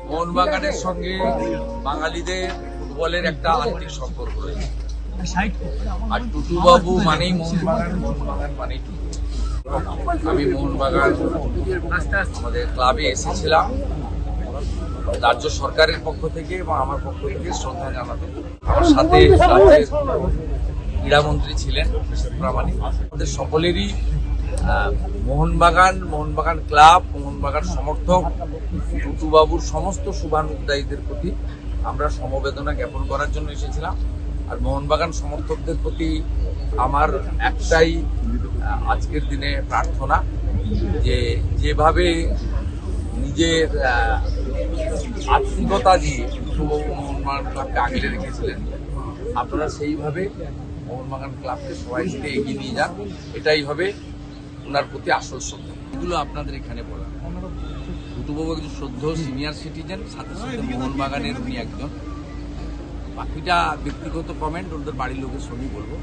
মোহনবাগানের সঙ্গে বাঙালিদের ফুটবলের একটা আন্তরিক সম্পর্ক রয়েছে। আর টুটুবাবু মানেই মোহনবাগান, মোহনবাগান মানেই টুটু। আমি মোহনবাগান আমাদের ক্লাবে এসেছিলাম রাজ্য সরকারের পক্ষ থেকে এবং আমার পক্ষ থেকে শ্রদ্ধা জানাতে। আমার সাথে ক্রীড়ামন্ত্রী ছিলেন প্রামাণিক। আমাদের সকলেরই মোহনবাগান ক্লাব, মোহনবাগান সমর্থক, টুটুবাবুর সমস্ত শুভানুধ্যায়ীদের প্রতি আমরা সমবেদনা জ্ঞাপন করার জন্য এসেছিলাম। আর মোহনবাগান সমর্থকদের প্রতি আমার একটাই আজকের দিনে প্রার্থনা, যে যেভাবে নিজের আত্মীয়তা দিয়ে টুটুবাবু মোহনবাগান ক্লাবকে আগলে রেখেছিলেন, আপনারা সেইভাবে মোহনবাগান ক্লাবকে সবাই মিলে এগিয়ে নিয়ে যান। এটাই হবে ওনার প্রতি আসল শ্রদ্ধা। এগুলো আপনাদের এখানে বলা, টুটুবাবু একজন শ্রদ্ধেয় সিনিয়র সিটিজেন, সাথে সাথে মোহনবাগানের উনি একজন। বাকিটা ব্যক্তিগত কমেন্ট ওদের বাড়ির লোকের সঙ্গেই বলবো।